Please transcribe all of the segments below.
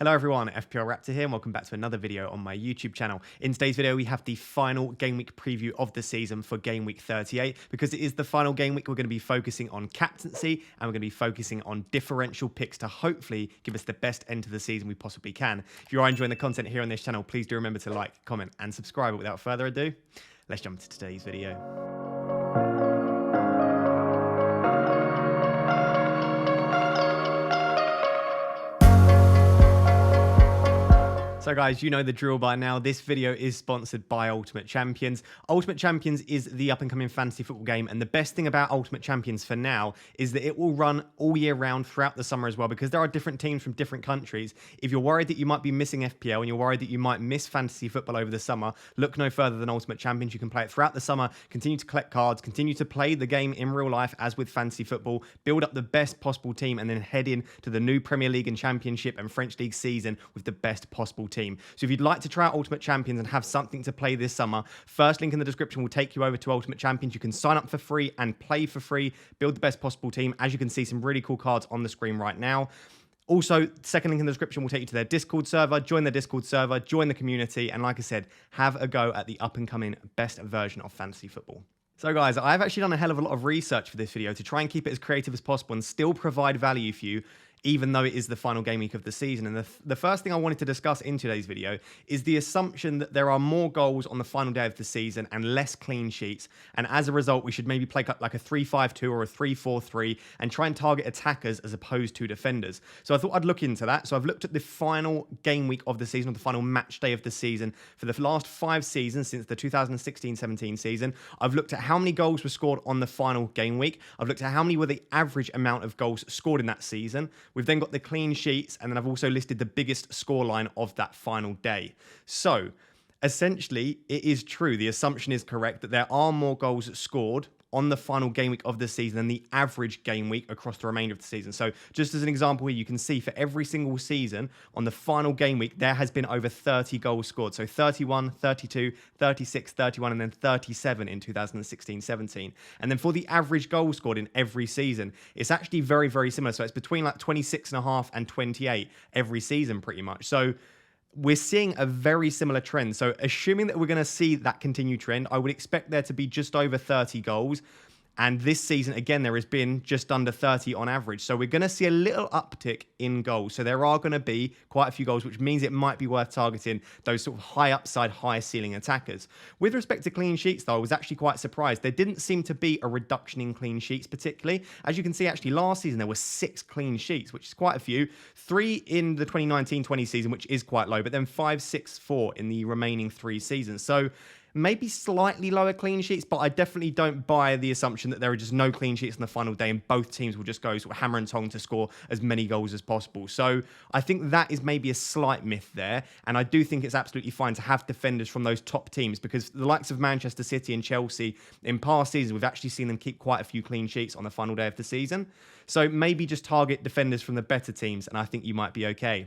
Hello everyone, FPL Raptor here and welcome back to another video on my YouTube channel. In today's video we have the final game week preview of the season for game week 38. Because it is the final game week, we're going to be focusing on captaincy and we're going to be focusing on differential picks to hopefully give us the best end to the season we possibly can. If you are enjoying the content here on this channel, please do remember to like, comment and subscribe. But without further ado, let's jump into today's video. So guys, you know the drill by now. This video is sponsored by Ultimate Champions. Ultimate Champions is the up-and-coming fantasy football game, and the best thing about Ultimate Champions for now is that it will run all year round throughout the summer as well, because there are different teams from different countries. If you're worried that you might be missing FPL and you're worried that you might miss fantasy football over the summer, look no further than Ultimate Champions. You can play it throughout the summer, continue to collect cards, continue to play the game in real life as with fantasy football, build up the best possible team, and then head in to the new Premier League and Championship and French League season with the best possible team. So if you'd like to try out Ultimate Champions and have something to play this summer, first link in the description will take you over to Ultimate Champions. You can sign up for free and play for free, build the best possible team. As you can see, some really cool cards on the screen right now. Also, second link in the description will take you to their Discord server. Join their Discord server, join the community, and like I said, have a go at the up-and-coming best version of fantasy football. So guys, I've actually done a hell of a lot of research for this video to try and keep it as creative as possible and still provide value for you, even though it is the final game week of the season. And the first thing I wanted to discuss in today's video is the assumption that there are more goals on the final day of the season and less clean sheets. And as a result, we should maybe play like a 3-5-2 or a 3-4-3 and try and target attackers as opposed to defenders. So I thought I'd look into that. So I've looked at the final game week of the season, or the final match day of the season for the last 5 seasons since the 2016-17 season. I've looked at how many goals were scored on the final game week. I've looked at how many were the average amount of goals scored in that season. We've then got the clean sheets, and then I've also listed the biggest scoreline of that final day. So, essentially, it is true. The assumption is correct that there are more goals scored on the final game week of the season than the average game week across the remainder of the season. So just as an example here, you can see for every single season on the final game week, there has been over 30 goals scored. So 31, 32, 36, 31, and then 37 in 2016-17. And then for the average goal scored in every season, it's actually very, very similar. So it's between like 26.5 and 28 every season pretty much. So we're seeing a very similar trend. So assuming that we're going to see that continued trend, I would expect there to be just over 30 goals. And this season, again, there has been just under 30 on average. So we're going to see a little uptick in goals. So there are going to be quite a few goals, which means it might be worth targeting those sort of high upside, high ceiling attackers. With respect to clean sheets, though, I was actually quite surprised. There didn't seem to be a reduction in clean sheets particularly. As you can see, actually, last season, there were 6 clean sheets, which is quite a few. 3 in the 2019-20 season, which is quite low, but then 5, 6, 4 in the remaining 3 seasons. So maybe slightly lower clean sheets, but I definitely don't buy the assumption that there are just no clean sheets on the final day and both teams will just go sort of hammer and tong to score as many goals as possible. So I think that is maybe a slight myth there. And I do think it's absolutely fine to have defenders from those top teams, because the likes of Manchester City and Chelsea in past seasons, we've actually seen them keep quite a few clean sheets on the final day of the season. So maybe just target defenders from the better teams, and I think you might be okay.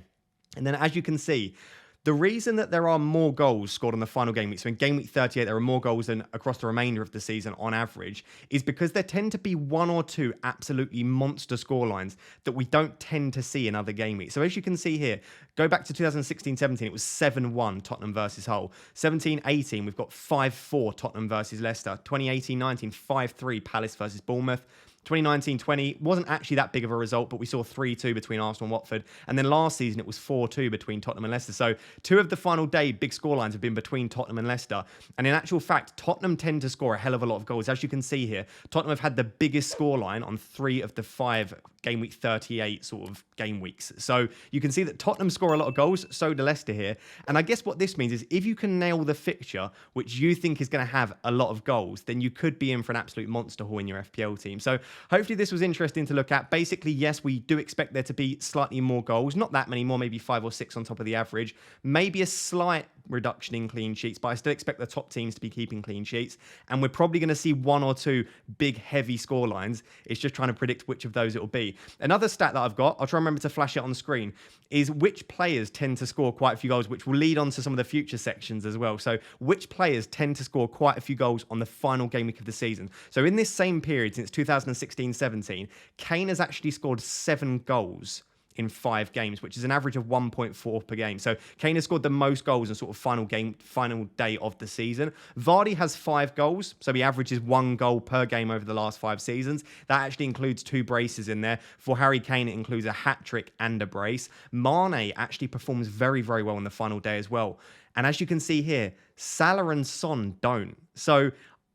And then as you can see, the reason that there are more goals scored on the final game week, so in game week 38, there are more goals than across the remainder of the season on average, is because there tend to be 1 or 2 absolutely monster scorelines that we don't tend to see in other game weeks. So as you can see here, go back to 2016-17, it was 7-1 Tottenham versus Hull. 17-18, we've got 5-4 Tottenham versus Leicester. 2018-19, 5-3 Palace versus Bournemouth. 2019-20 wasn't actually that big of a result, but we saw 3-2 between Arsenal and Watford. And then last season, it was 4-2 between Tottenham and Leicester. So 2 of the final day big scorelines have been between Tottenham and Leicester. And in actual fact, Tottenham tend to score a hell of a lot of goals. As you can see here, Tottenham have had the biggest scoreline on 3 of the 5 game week 38 sort of game weeks. So you can see that Tottenham score a lot of goals, so do Leicester here. And I guess what this means is if you can nail the fixture, which you think is going to have a lot of goals, then you could be in for an absolute monster haul in your FPL team. So hopefully this was interesting to look at. Basically, yes, we do expect there to be slightly more goals. Not that many more, maybe 5 or 6 on top of the average. Maybe a slight reduction in clean sheets, but I still expect the top teams to be keeping clean sheets. And we're probably going to see 1 or 2 big, heavy score lines. It's just trying to predict which of those it will be. Another stat that I've got, I'll try and remember to flash it on the screen, is which players tend to score quite a few goals, which will lead on to some of the future sections as well. So which players tend to score quite a few goals on the final game week of the season. So in this same period, since 2016-17, Kane has actually scored 7 goals in 5 games, which is an average of 1.4 per game. So Kane has scored the most goals in sort of final day of the season. Vardy has 5 goals, so he averages 1 goal per game over the last 5 seasons. That actually includes 2 braces in there. For Harry Kane, it includes a hat-trick and a brace. Mane actually performs very, very well on the final day as well. And as you can see here, Salah and Son don't. So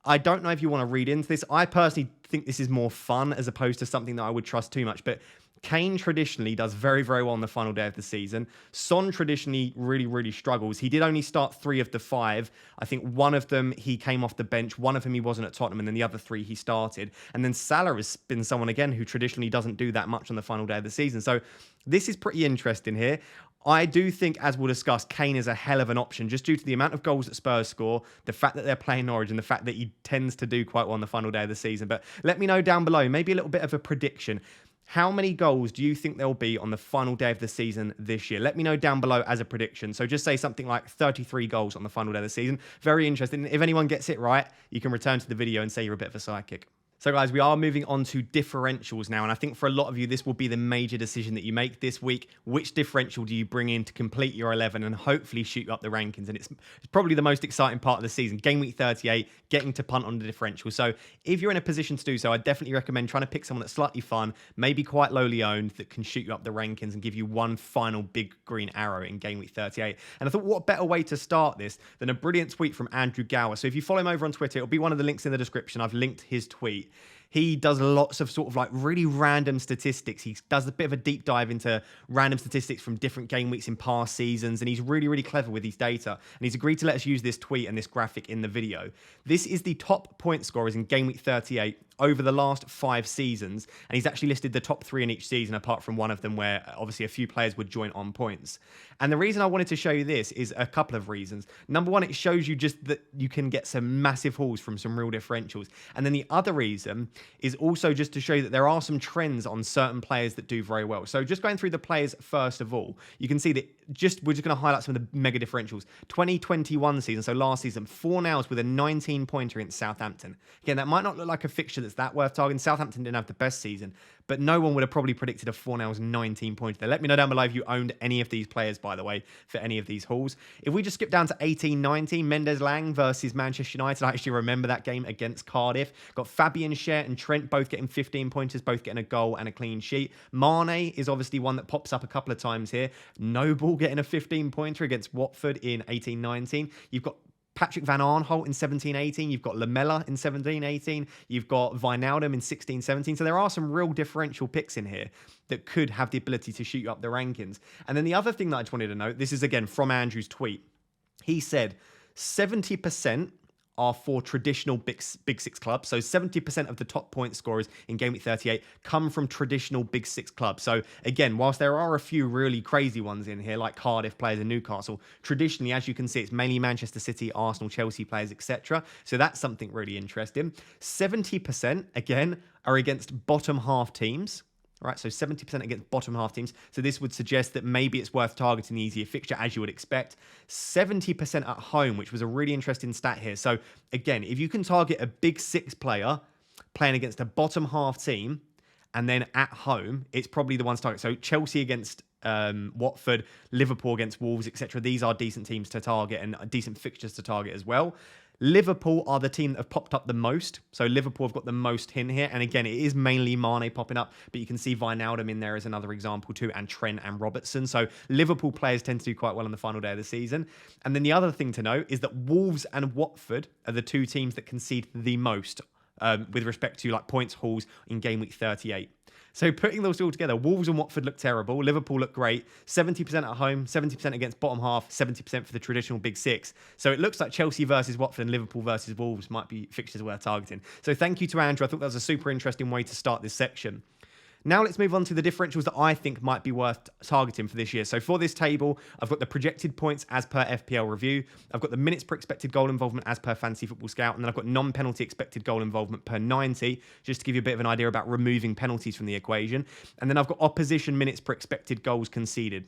I don't know if you want to read into this. I personally think this is more fun as opposed to something that I would trust too much. But Kane traditionally does very, very well on the final day of the season. Son traditionally really, really struggles. He did only start 3 of the 5. I think one of them he came off the bench. One of them he wasn't at Tottenham. And then the other 3 he started. And then Salah has been someone, again, who traditionally doesn't do that much on the final day of the season. So this is pretty interesting here. I do think, as we'll discuss, Kane is a hell of an option just due to the amount of goals that Spurs score, the fact that they're playing Norwich, and the fact that he tends to do quite well on the final day of the season. But let me know down below, maybe a little bit of a prediction. How many goals do you think there'll be on the final day of the season this year? Let me know down below as a prediction. So just say something like 33 goals on the final day of the season. Very interesting. If anyone gets it right, you can return to the video and say you're a bit of a psychic. So guys, we are moving on to differentials now, and I think for a lot of you, this will be the major decision that you make this week. Which differential do you bring in to complete your 11 and hopefully shoot up the rankings? And it's probably the most exciting part of the season. Game week 38, getting to punt on the differential. So if you're in a position to do so, I definitely recommend trying to pick someone that's slightly fun, maybe quite lowly owned, that can shoot you up the rankings and give you one final big green arrow in game week 38. And I thought, what better way to start this than a brilliant tweet from Andrew Galore. So if you follow him over on Twitter, it'll be one of the links in the description. I've linked his tweet. He does lots of sort of like really random statistics. He does a bit of a deep dive into random statistics from different game weeks in past seasons. And he's really, really clever with his data. And he's agreed to let us use this tweet and this graphic in the video. This is the top point scorers in game week 38 over the last 5 seasons. And he's actually listed the top 3 in each season, apart from one of them where obviously a few players would join on points. And the reason I wanted to show you this is a couple of reasons. Number one, it shows you just that you can get some massive hauls from some real differentials. And then the other reason is also just to show you that there are some trends on certain players that do very well. So just going through the players first of all, you can see that we're just going to highlight some of the mega differentials. 2021 season, so last season, 4-0s with a 19-pointer against Southampton. Again, that might not look like a fixture that's that worth targeting. Southampton didn't have the best season, but no one would have probably predicted a 4-0's 19-pointer there. Let me know down below if you owned any of these players, by the way, for any of these hauls. If we just skip down to 18-19, Mendes Lang versus Manchester United. I actually remember that game against Cardiff. Got Fabian Schär and Trent both getting 15-pointers, both getting a goal and a clean sheet. Mane is obviously one that pops up a couple of times here. Noble getting a 15-pointer against Watford in 18-19. You've got Patrick Van Aanholt in 17-18. You've got Lamella in 17-18. You've got Wijnaldum in 16-17. So there are some real differential picks in here that could have the ability to shoot you up the rankings. And then the other thing that I just wanted to note, this is again from Andrew's tweet. He said 70% are for traditional Big Six clubs. So 70% of the top point scorers in Game Week 38 come from traditional Big Six clubs. So again, whilst there are a few really crazy ones in here, like Cardiff players and Newcastle, traditionally, as you can see, it's mainly Manchester City, Arsenal, Chelsea players, etc. So that's something really interesting. 70%, again, are against bottom half teams. Right, so 70% against bottom half teams. So this would suggest that maybe it's worth targeting the easier fixture, as you would expect. 70% at home, which was a really interesting stat here. So again, if you can target a Big Six player playing against a bottom half team, and then at home, it's probably the ones to target. So Chelsea against Watford, Liverpool against Wolves, etc. These are decent teams to target and decent fixtures to target as well. Liverpool are the team that have popped up the most. So Liverpool have got the most in here. And again, it is mainly Mane popping up, but you can see Wijnaldum in there as another example too, and Trent and Robertson. So Liverpool players tend to do quite well on the final day of the season. And then the other thing to note is that Wolves and Watford are the 2 teams that concede the most with respect to like points hauls in game week 38. So putting those all together, Wolves and Watford look terrible. Liverpool look great. 70% at home, 70% against bottom half, 70% for the traditional Big Six. So it looks like Chelsea versus Watford and Liverpool versus Wolves might be fixtures worth targeting. So thank you to Andrew. I thought that was a super interesting way to start this section. Now let's move on to the differentials that I think might be worth targeting for this year. So for this table, I've got the projected points as per FPL review. I've got the minutes per expected goal involvement as per Fantasy Football Scout. And then I've got non-penalty expected goal involvement per 90, just to give you a bit of an idea about removing penalties from the equation. And then I've got opposition minutes per expected goals conceded.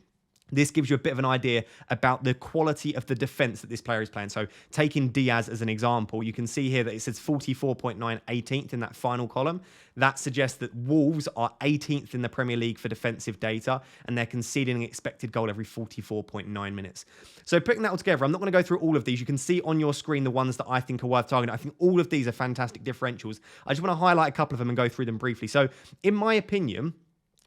This gives you a bit of an idea about the quality of the defense that this player is playing. So taking Diaz as an example, you can see here that it says 44.9 18th in that final column. That suggests that Wolves are 18th in the Premier League for defensive data, and they're conceding an expected goal every 44.9 minutes. So putting that all together, I'm not going to go through all of these. You can see on your screen the ones that I think are worth targeting. I think all of these are fantastic differentials. I just want to highlight a couple of them and go through them briefly. So in my opinion,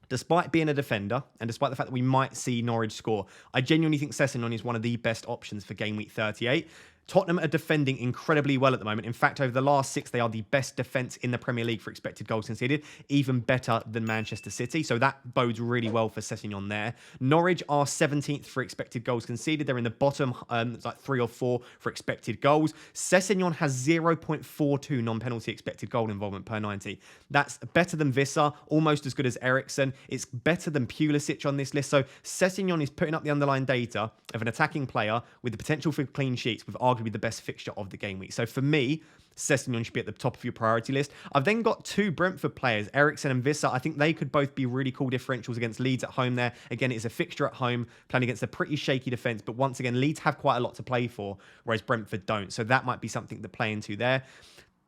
despite being a defender, and despite the fact that we might see Norwich score, I genuinely think Sessegnon is one of the best options for game week 38. Tottenham are defending incredibly well at the moment. In fact, over the last 6, they are the best defence in the Premier League for expected goals conceded, even better than Manchester City. So that bodes really well for Sessegnon there. Norwich are 17th for expected goals conceded. They're in the bottom, it's like 3 or 4 for expected goals. Sessegnon has 0.42 non-penalty expected goal involvement per 90. That's better than Visser, almost as good as Eriksen. It's better than Pulisic on this list. So Sessegnon is putting up the underlying data of an attacking player with the potential for clean sheets, with arguably the best fixture of the game week. So for me, Sessegnon should be at the top of your priority list. I've then got 2 Brentford players, Eriksen and Visser. I think they could both be really cool differentials against Leeds at home there. Again, it's a fixture at home, playing against a pretty shaky defence, but once again, Leeds have quite a lot to play for, whereas Brentford don't. So that might be something to play into there.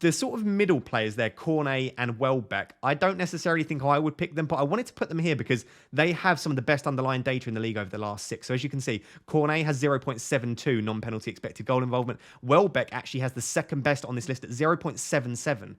The sort of middle players there, Cornet and Welbeck, I don't necessarily think I would pick them, but I wanted to put them here because they have some of the best underlying data in the league over the last 6. So as you can see, Cornet has 0.72 non-penalty expected goal involvement. Welbeck actually has the second best on this list at 0.77.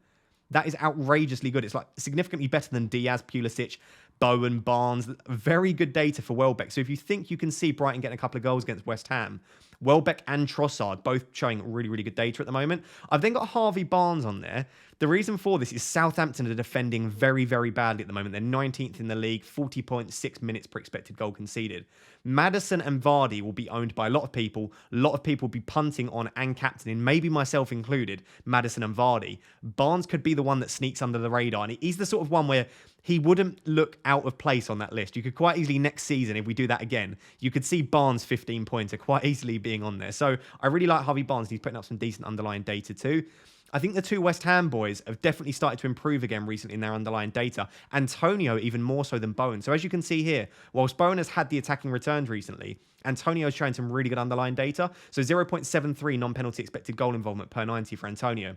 That is outrageously good. It's like significantly better than Diaz, Pulisic, Bowen, Barnes. Very good data for Welbeck. So if you think you can see Brighton getting a couple of goals against West Ham, Welbeck and Trossard both showing really, really good data at the moment. I've then got Harvey Barnes on there. The reason for this is Southampton are defending very, very badly at the moment. They're 19th in the league, 40.6 minutes per expected goal conceded. Maddison and Vardy will be owned by a lot of people. A lot of people will be punting on and captaining, maybe myself included, Maddison and Vardy. Barnes could be the one that sneaks under the radar. And he's the sort of one where he wouldn't look out of place on that list. You could quite easily next season, if we do that again, you could see Barnes' 15-pointer quite easily being on there. So I really like Harvey Barnes. He's putting up some decent underlying data too. I think the 2 West Ham boys have definitely started to improve again recently in their underlying data. Antonio even more so than Bowen. So as you can see here, whilst Bowen has had the attacking returns recently, Antonio's showing some really good underlying data. So 0.73 non-penalty expected goal involvement per 90 for Antonio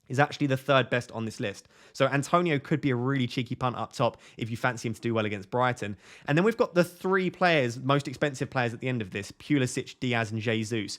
is actually the 3rd best on this list. So Antonio could be a really cheeky punt up top if you fancy him to do well against Brighton. And then we've got the 3 players, most expensive players at the end of this, Pulisic, Diaz and Jesus.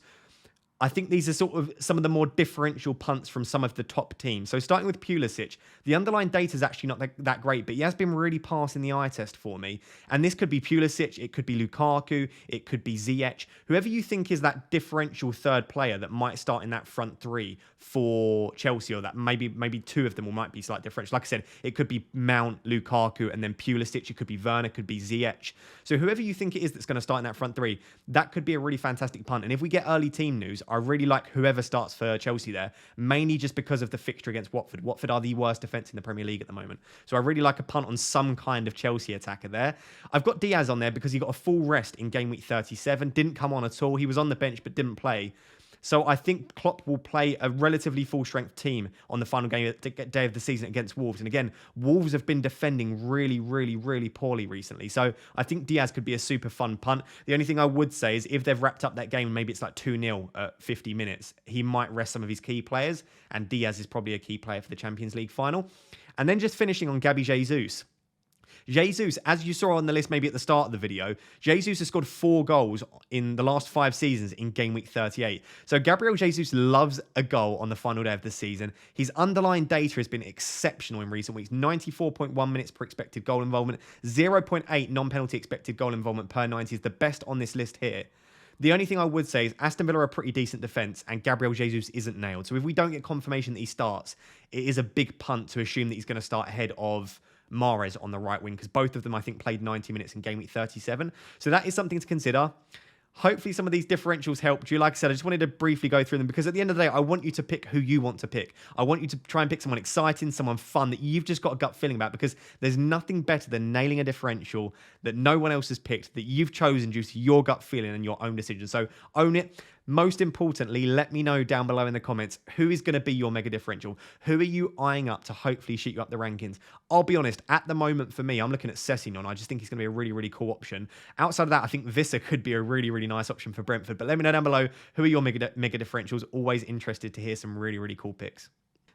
I think these are sort of some of the more differential punts from some of the top teams. So starting with Pulisic, the underlying data is actually not that great, but he has been really passing the eye test for me. And this could be Pulisic, it could be Lukaku, it could be Ziyech. Whoever you think is that differential 3rd player that might start in that front 3 for Chelsea, or that maybe 2 of them might be slight differential. Like I said, it could be Mount, Lukaku, and then Pulisic. It could be Werner, it could be Ziyech. So whoever you think it is that's going to start in that front 3, that could be a really fantastic punt. And if we get early team news, I really like whoever starts for Chelsea there, mainly just because of the fixture against Watford. Watford are the worst defence in the Premier League at the moment. So I really like a punt on some kind of Chelsea attacker there. I've got Diaz on there because he got a full rest in game week 37. Didn't come on at all. He was on the bench but didn't play. So I think Klopp will play a relatively full-strength team on the final day of the season against Wolves. And again, Wolves have been defending really, really, really poorly recently. So I think Diaz could be a super fun punt. The only thing I would say is if they've wrapped up that game, maybe it's like 2-0 at 50 minutes, he might rest some of his key players. And Diaz is probably a key player for the Champions League final. And then just finishing on Gabby Jesus. Jesus, as you saw on the list maybe at the start of the video, Jesus has scored 4 goals in the last 5 seasons in game week 38. So Gabriel Jesus loves a goal on the final day of the season. His underlying data has been exceptional in recent weeks. 94.1 minutes per expected goal involvement. 0.8 non-penalty expected goal involvement per 90 is the best on this list here. The only thing I would say is Aston Villa are a pretty decent defence and Gabriel Jesus isn't nailed. So if we don't get confirmation that he starts, it is a big punt to assume that he's going to start ahead of Mahrez on the right wing, because both of them, I think, played 90 minutes in game week 37. So that is something to consider. Hopefully some of these differentials helped you. Like I said, I just wanted to briefly go through them because at the end of the day, I want you to pick who you want to pick. I want you to try and pick someone exciting, someone fun that you've just got a gut feeling about, because there's nothing better than nailing a differential that no one else has picked, that you've chosen due to your gut feeling and your own decision. So own it. Most importantly, let me know down below in the comments who is going to be your mega differential. Who are you eyeing up to hopefully shoot you up the rankings? I'll be honest, at the moment for me, I'm looking at Sessegnon. I just think he's going to be a really, really cool option. Outside of that, I think Visser could be a really, really nice option for Brentford. But let me know down below who are your mega differentials. Always interested to hear some really, really cool picks.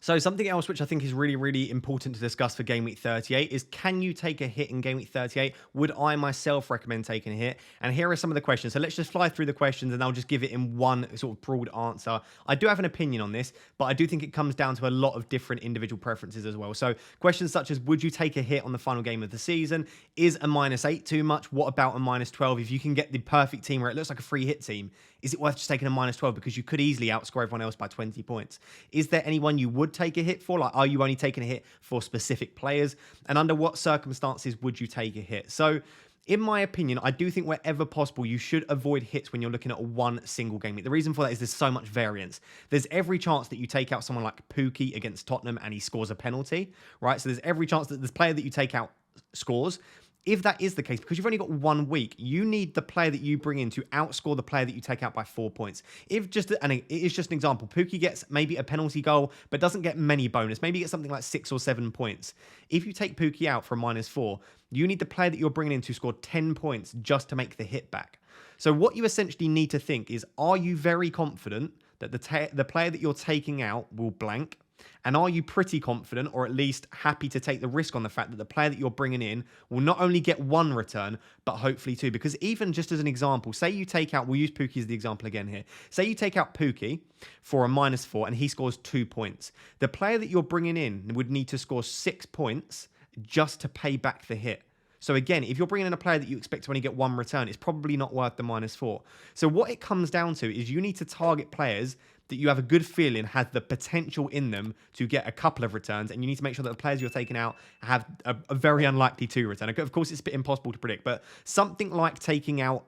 So something else which I think is really, really important to discuss for Game Week 38 is, can you take a hit in Game Week 38? Would I myself recommend taking a hit? And here are some of the questions. So let's just fly through the questions and I'll just give it in one sort of broad answer. I do have an opinion on this, but I do think it comes down to a lot of different individual preferences as well. So questions such as, would you take a hit on the final game of the season? Is a -8 too much? What about a -12? If you can get the perfect team where it looks like a free hit team, is it worth just taking a -12 because you could easily outscore everyone else by 20 points? Is there anyone you would take a hit for? Like, are you only taking a hit for specific players? And under what circumstances would you take a hit? So in my opinion, I do think wherever possible, you should avoid hits when you're looking at one single game. The reason for that is there's so much variance. There's every chance that you take out someone like Pookie against Tottenham and he scores a penalty, right? So there's every chance that this player that you take out scores. If that is the case, because you've only got 1 week, you need the player that you bring in to outscore the player that you take out by 4 points. And it is just an example, Pookie gets maybe a penalty goal, but doesn't get many bonus. Maybe gets something like 6 or 7 points. If you take Pookie out for a -4, you need the player that you're bringing in to score 10 points just to make the hit back. So what you essentially need to think is, are you very confident that the player that you're taking out will blank? And are you pretty confident, or at least happy to take the risk on the fact that the player that you're bringing in will not only get 1 return, but hopefully 2? Because even just as an example, say you take out, we'll use Pookie as the example again here. Say you take out Pookie for a -4 and he scores 2 points. The player that you're bringing in would need to score 6 points just to pay back the hit. So again, if you're bringing in a player that you expect to only get 1 return, it's probably not worth the -4. So what it comes down to is you need to target players that you have a good feeling has the potential in them to get a couple of returns, and you need to make sure that the players you're taking out have a very unlikely 2 return. Of course, it's a bit impossible to predict, but something like taking out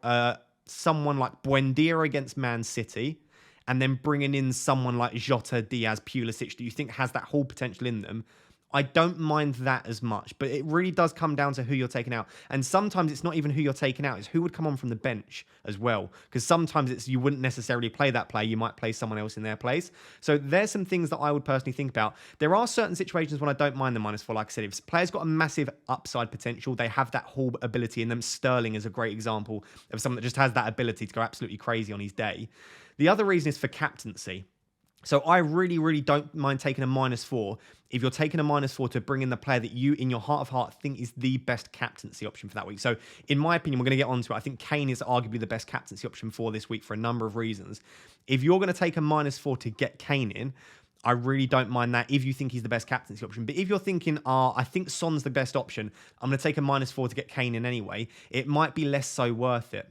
someone like Buendia against Man City, and then bringing in someone like Jota, Diaz, Pulisic that you think has that whole potential in them, I don't mind that as much, but it really does come down to who you're taking out. And sometimes it's not even who you're taking out, it's who would come on from the bench as well. Because sometimes it's you wouldn't necessarily play that player, you might play someone else in their place. So there's some things that I would personally think about. There are certain situations when I don't mind the -4, like I said. If a player's got a massive upside potential, they have that whole ability in them. Sterling is a great example of someone that just has that ability to go absolutely crazy on his day. The other reason is for captaincy. So I really, really don't mind taking a -4 if you're taking a -4 to bring in the player that you, in your heart of heart, think is the best captaincy option for that week. So in my opinion, we're going to get onto it. I think Kane is arguably the best captaincy option for this week for a number of reasons. If you're going to take a -4 to get Kane in, I really don't mind that if you think he's the best captaincy option. But if you're thinking, I think Son's the best option, I'm going to take a -4 to get Kane in anyway, it might be less so worth it.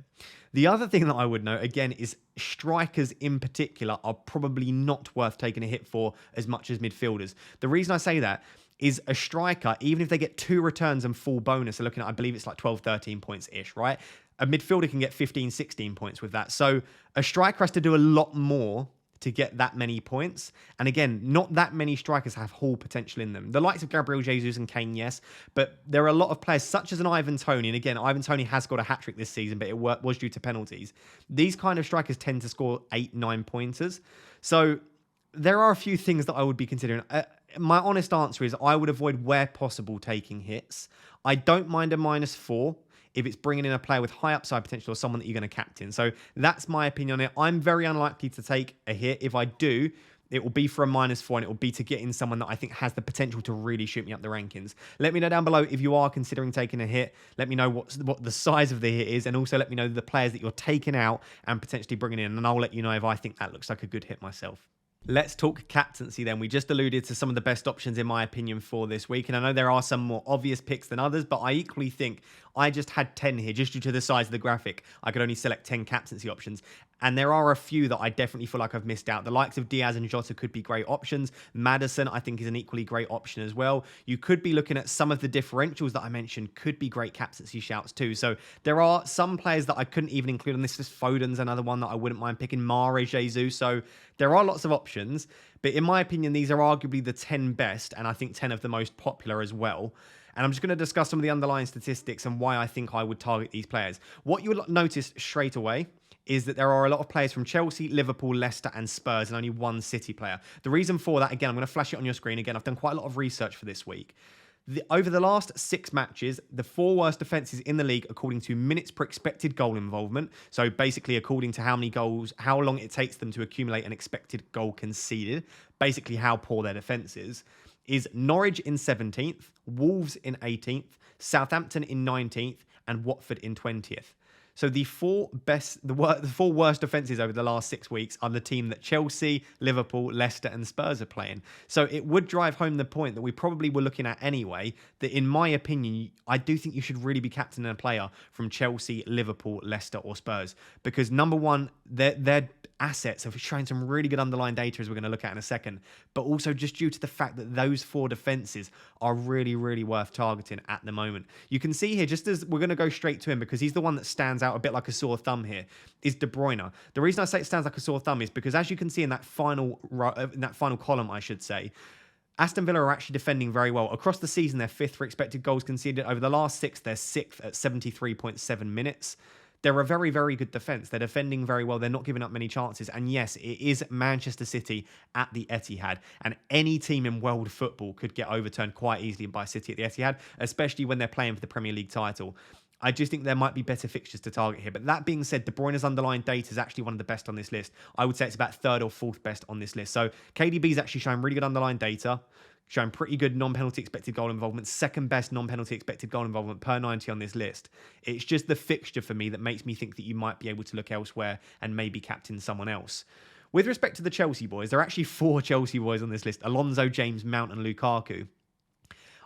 The other thing that I would note, again, is strikers in particular are probably not worth taking a hit for as much as midfielders. The reason I say that is a striker, even if they get 2 returns and full bonus, they're looking at, I believe it's like 12, 13 points-ish, right? A midfielder can get 15, 16 points with that. So a striker has to do a lot more to get that many points. And again, not that many strikers have whole potential in them. The likes of Gabriel Jesus and Kane, yes, but there are a lot of players such as an Ivan Toney. And again, Ivan Toney has got a hat-trick this season, but it was due to penalties. These kind of strikers tend to score 8, 9 pointers. So there are a few things that I would be considering. My honest answer is I would avoid, where possible, taking hits. I don't mind a -4 if it's bringing in a player with high upside potential or someone that you're going to captain. So that's my opinion on it. I'm very unlikely to take a hit. If I do, it will be for a -4, and it will be to get in someone that I think has the potential to really shoot me up the rankings. Let me know down below if you are considering taking a hit. Let me know what the size of the hit is, and also let me know the players that you're taking out and potentially bringing in, and I'll let you know if I think that looks like a good hit myself. Let's talk captaincy then. We just alluded to some of the best options, in my opinion, for this week. And I know there are some more obvious picks than others, but I equally think I just had 10 here just due to the size of the graphic. I could only select 10 captaincy options. And there are a few that I definitely feel like I've missed out. The likes of Diaz and Jota could be great options. Maddison, I think, is an equally great option as well. You could be looking at some of the differentials that I mentioned could be great captaincy shouts too. So there are some players that I couldn't even include on this list. Foden's another one that I wouldn't mind picking. Mare, Jesus. So there are lots of options. But in my opinion, these are arguably the 10 best, and I think 10 of the most popular as well. And I'm just going to discuss some of the underlying statistics and why I think I would target these players. What you'll notice straight away is that there are a lot of players from Chelsea, Liverpool, Leicester, and Spurs, and only one City player. The reason for that, again, I'm going to flash it on your screen. Again, I've done quite a lot of research for this week. Over the last 6 matches, the 4 worst defences in the league according to minutes per expected goal involvement, so basically according to how many goals, how long it takes them to accumulate an expected goal conceded, basically how poor their defence is Norwich in 17th, Wolves in 18th, Southampton in 19th, and Watford in 20th. So the 4 worst defences over the last 6 weeks are the team that Chelsea, Liverpool, Leicester and Spurs are playing. So it would drive home the point that we probably were looking at anyway, that in my opinion, I do think you should really be captaining a player from Chelsea, Liverpool, Leicester or Spurs. Because number one, their assets have shown some really good underlying data as we're going to look at in a second, but also just due to the fact that those 4 defences are really, really worth targeting at the moment. You can see here, just as we're going to go straight to him because he's the one that stands out a bit like a sore thumb here, is De Bruyne. The reason I say it stands like a sore thumb is because as you can see in that final column, I should say, Aston Villa are actually defending very well. Across the season, they're 5th for expected goals conceded. Over the last 6, they're 6th at 73.7 minutes. They're a very, very good defence. They're defending very well. They're not giving up many chances. And yes, it is Manchester City at the Etihad. And any team in world football could get overturned quite easily by City at the Etihad, especially when they're playing for the Premier League title. I just think there might be better fixtures to target here. But that being said, De Bruyne's underlying data is actually one of the best on this list. I would say it's about 3rd or 4th best on this list. So KDB's actually showing really good underlying data, showing pretty good non-penalty expected goal involvement, 2nd best non-penalty expected goal involvement per 90 on this list. It's just the fixture for me that makes me think that you might be able to look elsewhere and maybe captain someone else. With respect to the Chelsea boys, there are actually 4 Chelsea boys on this list: Alonso, James, Mount and Lukaku.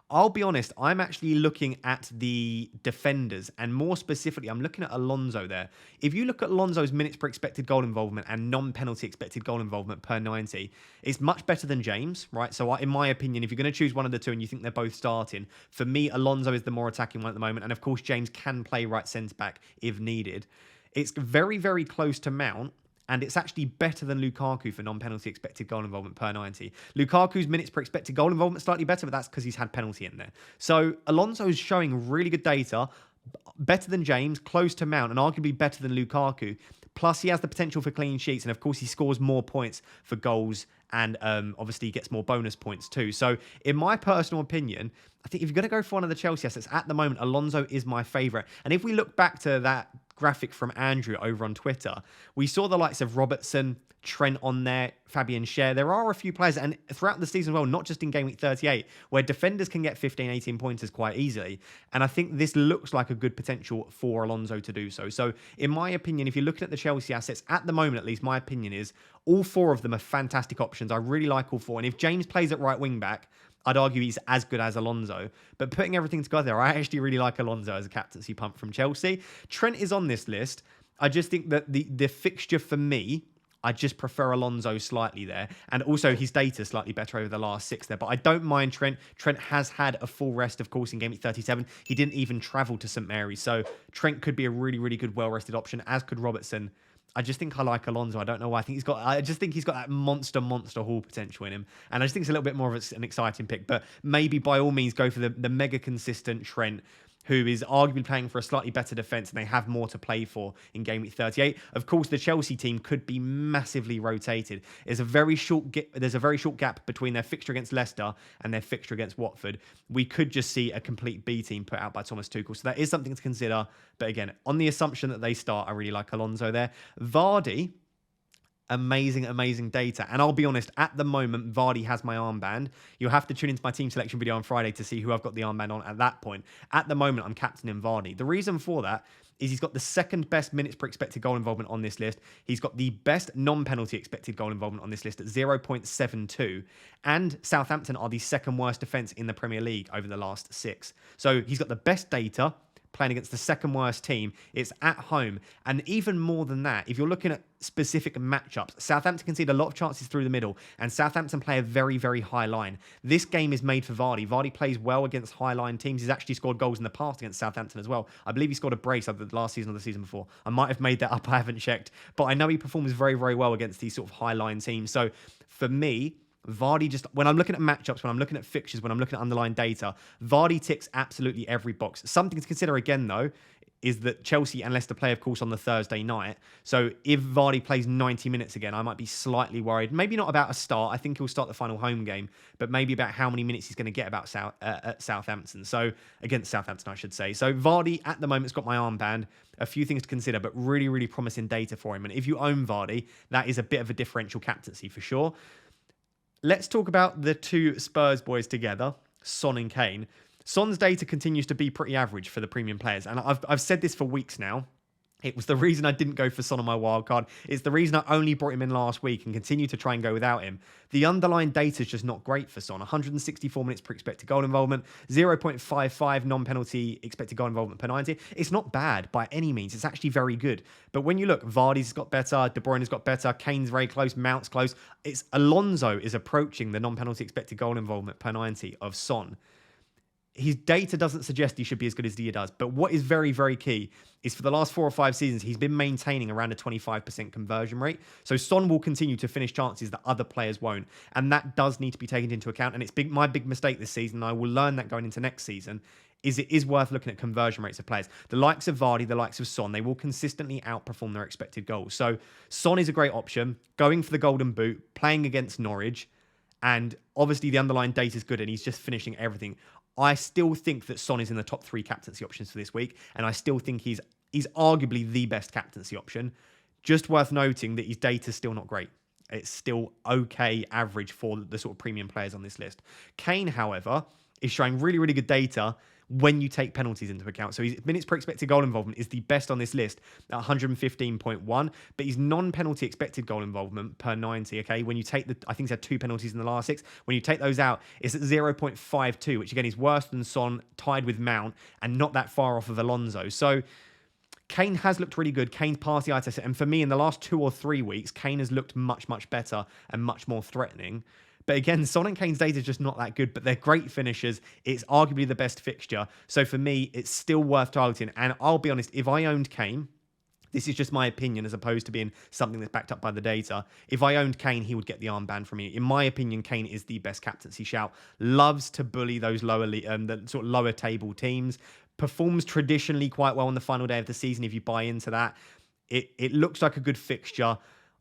I'll be honest, I'm actually looking at the defenders, and more specifically, I'm looking at Alonso there. If you look at Alonso's minutes per expected goal involvement and non-penalty expected goal involvement per 90, it's much better than James, right? So in my opinion, if you're going to choose one of the two and you think they're both starting, for me, Alonso is the more attacking one at the moment. And of course, James can play right centre-back if needed. It's very, very close to Mount. And it's actually better than Lukaku for non-penalty expected goal involvement per 90. Lukaku's minutes per expected goal involvement slightly better, but that's because he's had penalty in there. So Alonso's showing really good data, better than James, close to Mount, and arguably better than Lukaku. Plus, he has the potential for clean sheets, and of course, he scores more points for goals, and obviously he gets more bonus points too. So, in my personal opinion, I think if you're going to go for one of the Chelsea assets, at the moment, Alonso is my favourite. And if we look back to that graphic from Andrew over on Twitter, we saw the likes of Robertson, Trent on there, Fabian Schär. There are a few players, and throughout the season as well, not just in game week 38, where defenders can get 15, 18 pointers quite easily. And I think this looks like a good potential for Alonso to do so. So, in my opinion, if you're looking at the Chelsea assets, at the moment at least, my opinion is all 4 of them are fantastic options. I really like all 4. And if James plays at right wing back, I'd argue he's as good as Alonso. But putting everything together, I actually really like Alonso as a captaincy pump from Chelsea. Trent is on this list. I just think that the fixture for me, I just prefer Alonso slightly there. And also his data slightly better over the last 6 there. But I don't mind Trent. Trent has had a full rest, of course, in game week 37. He didn't even travel to St Mary's. So Trent could be a really, really good, well-rested option, as could Robertson. I just think I like Alonso. I don't know why. I just think he's got that monster haul potential in him. And I just think it's a little bit more of an exciting pick. But maybe by all means go for the mega consistent Trent, who is arguably playing for a slightly better defence, and they have more to play for in game week 38. Of course, the Chelsea team could be massively rotated. There's a very short gap between their fixture against Leicester and their fixture against Watford. We could just see a complete B team put out by Thomas Tuchel. So that is something to consider. But again, on the assumption that they start, I really like Alonso there. Vardy, amazing data. And I'll be honest, at the moment, Vardy has my armband. You'll have to tune into my team selection video on Friday to see who I've got the armband on at that point. At the moment, I'm captaining Vardy. The reason for that is he's got the 2nd best minutes per expected goal involvement on this list. He's got the best non-penalty expected goal involvement on this list at 0.72. And Southampton are the 2nd worst defence in the Premier League over the last 6. So he's got the best data, playing against the 2nd worst team. It's at home. And even more than that, if you're looking at specific matchups, Southampton concede a lot of chances through the middle, and Southampton play a very, very high line. This game is made for Vardy. Vardy plays well against high line teams. He's actually scored goals in the past against Southampton as well. I believe he scored a brace either last season or the season before. I might have made that up. I haven't checked. But I know he performs very, very well against these sort of high line teams. So for me, Vardy just, when I'm looking at matchups, when I'm looking at fixtures, when I'm looking at underlying data, Vardy ticks absolutely every box. Something to consider again, though, is that Chelsea and Leicester play, of course, on the Thursday night. So if Vardy plays 90 minutes again, I might be slightly worried. Maybe not about a start. I think he'll start the final home game, but maybe about how many minutes he's going to get at Southampton. So against Southampton, I should say. So Vardy at the moment's got my armband. A few things to consider, but really, really promising data for him. And if you own Vardy, that is a bit of a differential captaincy for sure. Let's talk about the two Spurs boys together, Son and Kane. Son's data continues to be pretty average for the premium players. And I've said this for weeks now. It was the reason I didn't go for Son on my wildcard. It's the reason I only brought him in last week and continue to try and go without him. The underlying data is just not great for Son. 164 minutes per expected goal involvement, 0.55 non-penalty expected goal involvement per 90. It's not bad by any means. It's actually very good. But when you look, Vardy's got better, De Bruyne's got better, Kane's very close, Mount's close. It's Alonso is approaching the non-penalty expected goal involvement per 90 of Son. His data doesn't suggest he should be as good as he does. But what is very, very key is for the last 4 or 5 seasons, he's been maintaining around a 25% conversion rate. So Son will continue to finish chances that other players won't. And that does need to be taken into account. And it's my big mistake this season. I will learn that going into next season. It is worth looking at conversion rates of players. The likes of Vardy, the likes of Son, they will consistently outperform their expected goals. So Son is a great option. Going for the golden boot, playing against Norwich. And obviously the underlying data is good and he's just finishing everything. I still think that Son is in the top 3 captaincy options for this week, and I still think he's arguably the best captaincy option. Just worth noting that his data's still not great. It's still okay average for the sort of premium players on this list. Kane, however, is showing really, really good data when you take penalties into account. So his minutes per expected goal involvement is the best on this list at 115.1, but his non-penalty expected goal involvement per 90, okay, when you take I think he's had 2 penalties in the last 6, when you take those out, it's at 0.52, which again is worse than Son, tied with Mount, and not that far off of Alonso. So Kane has looked really good. Kane's passed the eye test, and for me, in the last 2 or 3 weeks, Kane has looked much, much better and much more threatening. But again, Son and Kane's data is just not that good, but they're great finishers. It's arguably the best fixture. So for me, it's still worth targeting. And I'll be honest, if I owned Kane, this is just my opinion as opposed to being something that's backed up by the data. If I owned Kane, he would get the armband from me. In my opinion, Kane is the best captaincy shout. Loves to bully those the sort of lower table teams. Performs traditionally quite well on the final day of the season if you buy into that. It looks like a good fixture.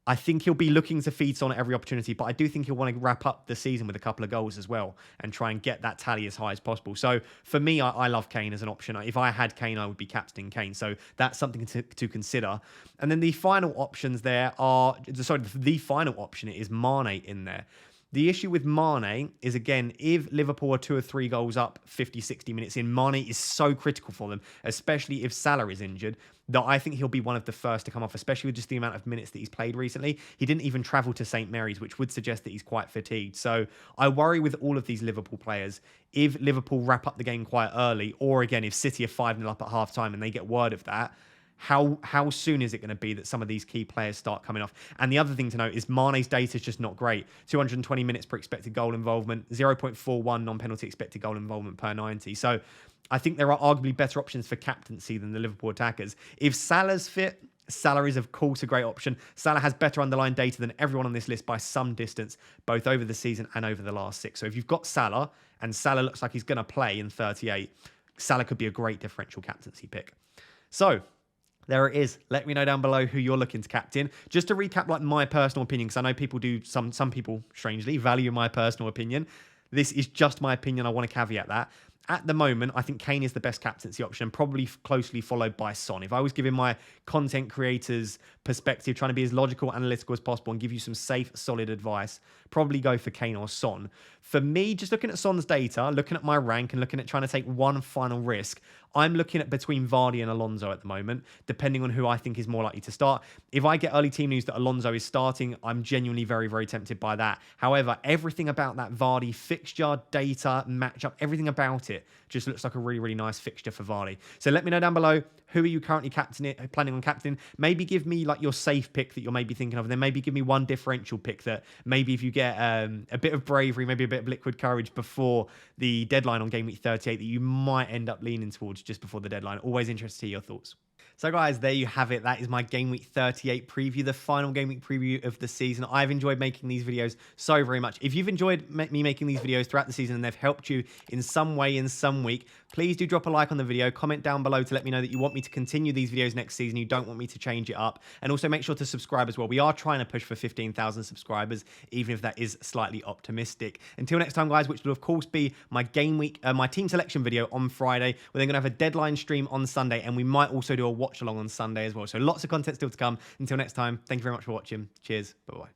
I think he'll be looking to feed Son at every opportunity, but I do think he'll want to wrap up the season with a couple of goals as well and try and get that tally as high as possible. So for me, I love Kane as an option. If I had Kane, I would be captaining Kane. So that's something to consider. And then the final options there the final option is Mane in there. The issue with Mane is, again, if Liverpool are 2 or 3 goals up 50, 60 minutes in, Mane is so critical for them, especially if Salah is injured, that I think he'll be one of the first to come off, especially with just the amount of minutes that he's played recently. He didn't even travel to St. Mary's, which would suggest that he's quite fatigued. So I worry with all of these Liverpool players, if Liverpool wrap up the game quite early, or again, if City are 5-0 up at half-time and they get word of that, how soon is it going to be that some of these key players start coming off? And the other thing to note is Mane's data is just not great. 220 minutes per expected goal involvement, 0.41 non-penalty expected goal involvement per 90. So I think there are arguably better options for captaincy than the Liverpool attackers. If Salah's fit, Salah is, of course, a great option. Salah has better underlying data than everyone on this list by some distance, both over the season and over the last 6. So if you've got Salah, and Salah looks like he's going to play in 38, Salah could be a great differential captaincy pick. So there it is. Let me know down below who you're looking to captain. Just to recap, like, my personal opinion, because I know people do, some people, strangely, value my personal opinion. This is just my opinion. I want to caveat that. At the moment, I think Kane is the best captaincy option, probably closely followed by Son. If I was giving my content creators perspective, trying to be as logical, analytical as possible and give you some safe, solid advice, probably go for Kane or Son. For me, just looking at Son's data, looking at my rank and looking at trying to take one final risk, I'm looking at between Vardy and Alonso at the moment, depending on who I think is more likely to start. If I get early team news that Alonso is starting, I'm genuinely very, very tempted by that. However, everything about that Vardy fixture, data, matchup, everything about it just looks like a really, really nice fixture for Vardy. So let me know down below, who are you currently planning on captaining? Maybe give me like your safe pick that you're maybe thinking of, and then maybe give me one differential pick that maybe if you get a bit of bravery, maybe a bit of liquid courage before the deadline on game week 38 that you might end up leaning towards just before the deadline. Always interested to hear your thoughts. So guys, there you have it. That is my Game Week 38 preview, the final Game Week preview of the season. I've enjoyed making these videos so very much. If you've enjoyed me making these videos throughout the season and they've helped you in some way, in some week, please do drop a like on the video, comment down below to let me know that you want me to continue these videos next season, you don't want me to change it up, and also make sure to subscribe as well. We are trying to push for 15,000 subscribers, even if that is slightly optimistic. Until next time, guys, which will of course be my Game Week, my team selection video on Friday. We're then going to have a deadline stream on Sunday, and we might also do a watch along on Sunday as well. So lots of content still to come. Until next time, thank you very much for watching. Cheers. Bye-bye.